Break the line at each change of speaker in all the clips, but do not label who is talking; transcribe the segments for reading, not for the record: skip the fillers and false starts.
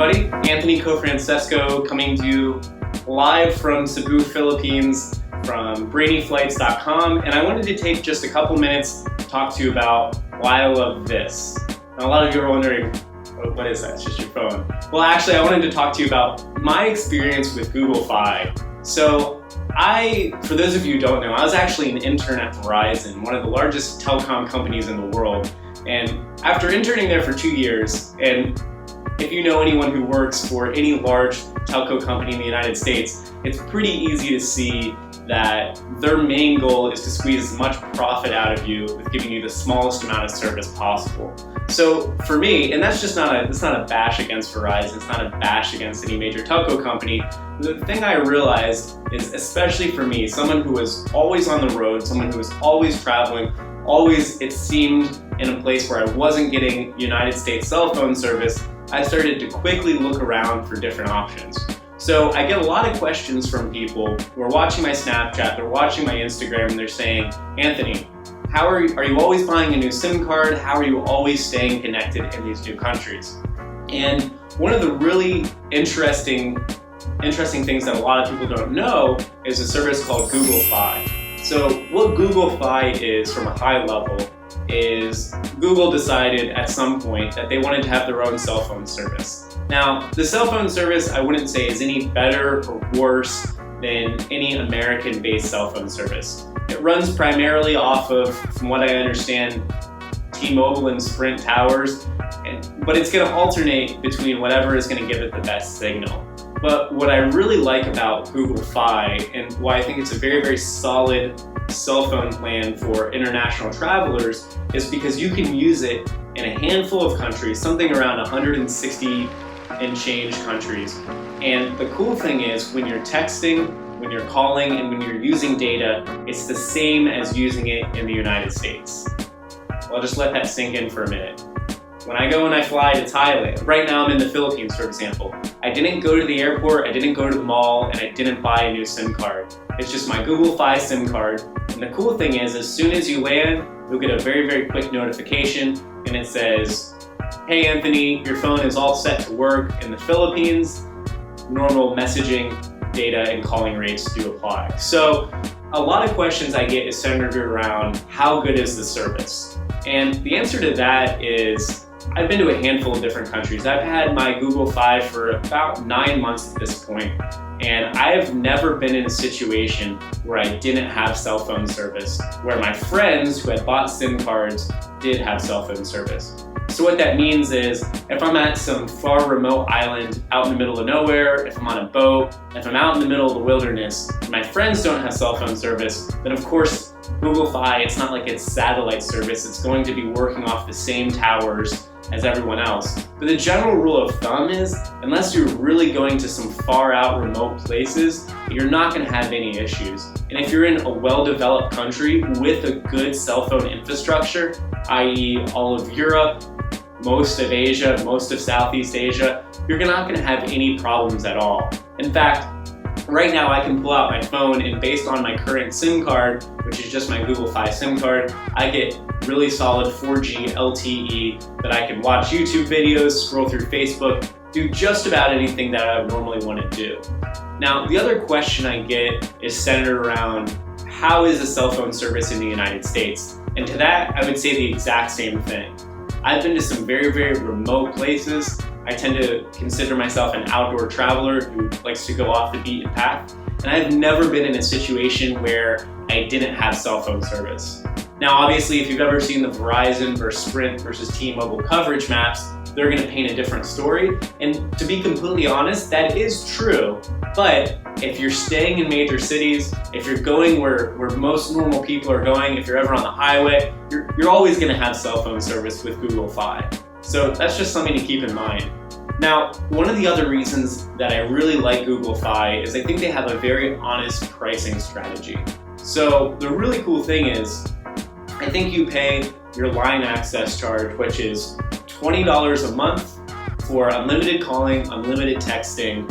everybody. Anthony Cofrancesco coming to you live from Cebu, Philippines from brainyflights.com, and I wanted to take just a couple minutes to talk to you about why I love this. Now, a lot of you are wondering, what is that? It's just your phone. Well, actually, I wanted to talk to you about my experience with Googe Fi. So for those of you who don't know, I was actually an intern at Verizon, one of the largest telecom companies in the world. And after interning there for 2 years, and if you know anyone who works for any large telco company in the United States, it's pretty easy to see that their main goal is to squeeze as much profit out of you with giving you the smallest amount of service possible. So for me, and that's not a bash against Verizon, it's not a bash against any major telco company, the thing I realized is, especially for me, someone who was always on the road, someone who was always traveling, always, it seemed, in a place where I wasn't getting United States cell phone service, I started to quickly look around for different options. So I get a lot of questions from people who are watching my Snapchat, they're watching my Instagram, and they're saying, Anthony, are you always buying a new SIM card? How are you always staying connected in these new countries? And one of the really interesting things that a lot of people don't know is a service called Googe Fi. So what Googe Fi is, from a high level, is Google decided at some point that they wanted to have their own cell phone service. Now, the cell phone service I wouldn't say is any better or worse than any American-based cell phone service. It runs primarily off of, from what I understand, T-Mobile and Sprint towers, but it's going to alternate between whatever is going to give it the best signal. But what I really like about Googe Fi, and why I think it's a very, very solid cell phone plan for international travelers, is because you can use it in a handful of countries, something around 160 and change countries. And the cool thing is, when you're texting, when you're calling, and when you're using data, it's the same as using it in the United States. I'll just let that sink in for a minute. When I go and I fly to Thailand, right now I'm in the Philippines, for example, I didn't go to the airport, I didn't go to the mall, and I didn't buy a new SIM card. It's just my Googe Fi SIM card. And the cool thing is, as soon as you land, you'll get a very, very quick notification, and it says, hey Anthony, your phone is all set to work in the Philippines. Normal messaging, data, and calling rates do apply. So a lot of questions I get is centered around how good is the service? And the answer to that is, I've been to a handful of different countries. I've had my Googe Fi for about 9 months at this point, and I've never been in a situation where I didn't have cell phone service, where my friends who had bought SIM cards did have cell phone service. So what that means is, if I'm at some far remote island out in the middle of nowhere, if I'm on a boat, if I'm out in the middle of the wilderness, and my friends don't have cell phone service, then of course Googe Fi, it's not like it's satellite service, it's going to be working off the same towers as everyone else. But the general rule of thumb is, unless you're really going to some far out remote places, you're not going to have any issues. And if you're in a well-developed country with a good cell phone infrastructure, i.e. all of Europe, most of Asia, most of Southeast Asia, you're not going to have any problems at all. In fact, right now I can pull out my phone, and based on my current SIM card, which is just my Googe Fi SIM card, I get really solid 4G LTE that I can watch YouTube videos, scroll through Facebook, do just about anything that I would normally want to do. Now, the other question I get is centered around, how is the cell phone service in the United States? And to that, I would say the exact same thing. I've been to some very, very remote places. I tend to consider myself an outdoor traveler who likes to go off the beaten path, and I've never been in a situation where I didn't have cell phone service. Now, obviously, if you've ever seen the Verizon versus Sprint versus T-Mobile coverage maps, they're going to paint a different story. And to be completely honest, that is true. But if you're staying in major cities, if you're going where most normal people are going, if you're ever on the highway, you're always going to have cell phone service with Googe Fi. So that's just something to keep in mind. Now, one of the other reasons that I really like Googe Fi is I think they have a very honest pricing strategy. So the really cool thing is, I think you pay your line access charge, which is $20 a month for unlimited calling, unlimited texting.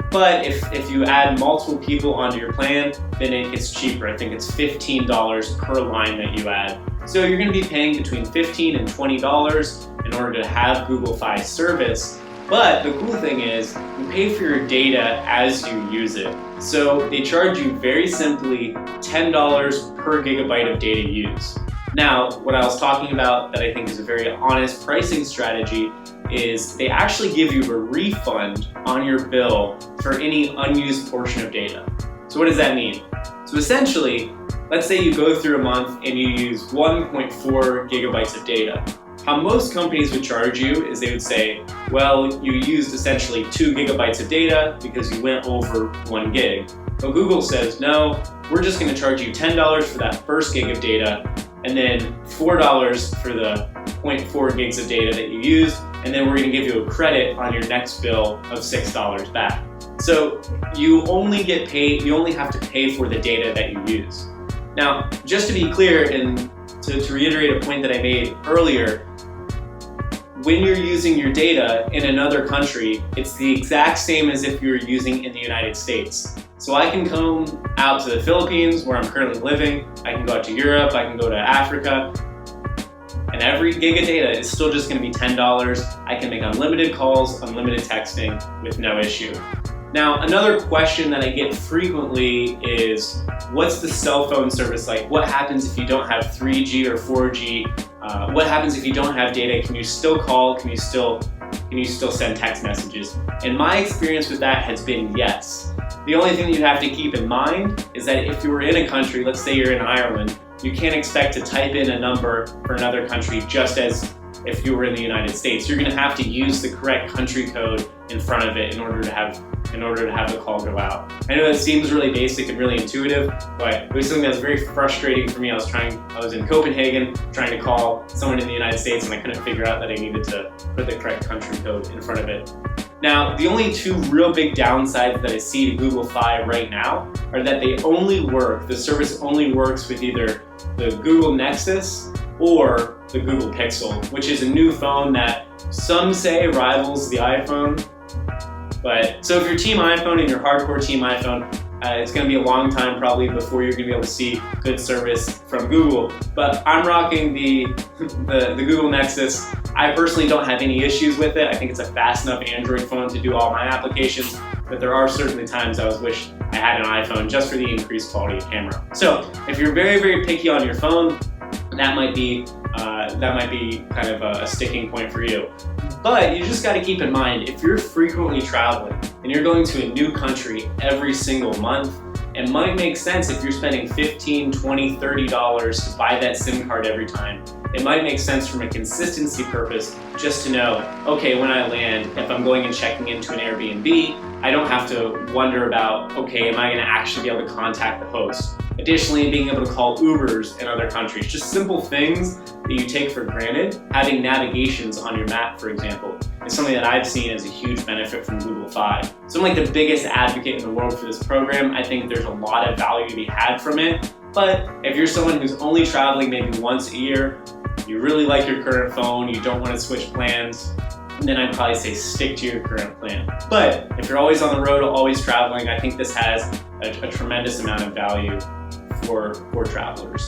But if you add multiple people onto your plan, then it gets cheaper. I think it's $15 per line that you add. So you're going to be paying between $15 and $20 in order to have Googe Fi service. But the cool thing is, you pay for your data as you use it. So they charge you very simply $10 per gigabyte of data used. Now, what I was talking about that I think is a very honest pricing strategy is they actually give you a refund on your bill for any unused portion of data. So what does that mean? So essentially, let's say you go through a month and you use 1.4 gigabytes of data. How most companies would charge you is they would say, well, you used essentially 2 gigabytes of data because you went over 1 gig. But Google says, no, we're just going to charge you $10 for that first gig of data, and then $4 for the 0.4 gigs of data that you used, and then we're going to give you a credit on your next bill of $6 back. So you only get paid, you only have to pay for the data that you use. Now, just to be clear and to reiterate a point that I made earlier, when you're using your data in another country, it's the exact same as if you were using in the United States. So I can come out to the Philippines, where I'm currently living, I can go out to Europe, I can go to Africa, and every gig of data is still just going to be $10. I can make unlimited calls, unlimited texting with no issue. Now, another question that I get frequently is, what's the cell phone service like? What happens if you don't have 3G or 4G? What happens if you don't have data? Can you still call? Can you still send text messages? And my experience with that has been yes. The only thing you have to keep in mind is that if you were in a country, let's say you're in Ireland, you can't expect to type in a number for another country just as if you were in the United States. You're going to have to use the correct country code in front of it in order to have the call go out. I know that seems really basic and really intuitive, but it was something that was very frustrating for me. I was in Copenhagen trying to call someone in the United States, and I couldn't figure out that I needed to put the correct country code in front of it. Now, the only two real big downsides that I see to Google Fi right now are that the service only works with either the Google Nexus or the Google Pixel, which is a new phone that some say rivals the iPhone. But so if you're Team iPhone and you're hardcore Team iPhone, it's going to be a long time probably before you're going to be able to see good service from Google. But I'm rocking the Google Nexus. I personally don't have any issues with it. I think it's a fast enough Android phone to do all my applications, but there are certainly times I wish I had an iPhone just for the increased quality of camera. So if you're very, very picky on your phone, that might be kind of a sticking point for you. But you just got to keep in mind, if you're frequently traveling and you're going to a new country every single month, it might make sense if you're spending $15, $20, $30 to buy that SIM card every time. It might make sense from a consistency purpose just to know, okay, when I land, if I'm going and checking into an Airbnb, I don't have to wonder about, okay, am I going to actually be able to contact the host? Additionally, being able to call Ubers in other countries, just simple things that you take for granted. Having navigations on your map, for example, is something that I've seen as a huge benefit from Google Fi. So I'm like the biggest advocate in the world for this program. I think there's a lot of value to be had from it. But if you're someone who's only traveling maybe once a year, you really like your current phone, you don't want to switch plans, then I'd probably say stick to your current plan. But if you're always on the road, always traveling, I think this has a tremendous amount of value for travelers.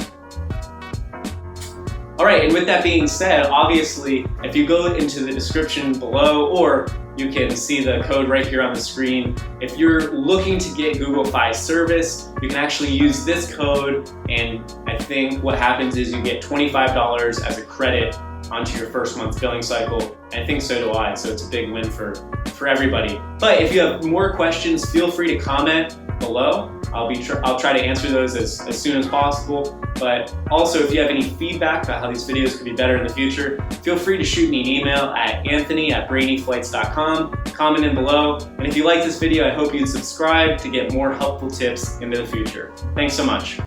All right, and with that being said, obviously, if you go into the description below, or you can see the code right here on the screen, if you're looking to get Google Fi service, you can actually use this code, and I think what happens is you get $25 as a credit onto your first month's billing cycle. I think so do I, so it's a big win for everybody. But if you have more questions, feel free to comment below. I'll try to answer those as soon as possible. But also, if you have any feedback about how these videos could be better in the future, feel free to shoot me an email at anthony@brainyflights.com. Comment in below. And if you like this video, I hope you'd subscribe to get more helpful tips into the future. Thanks so much.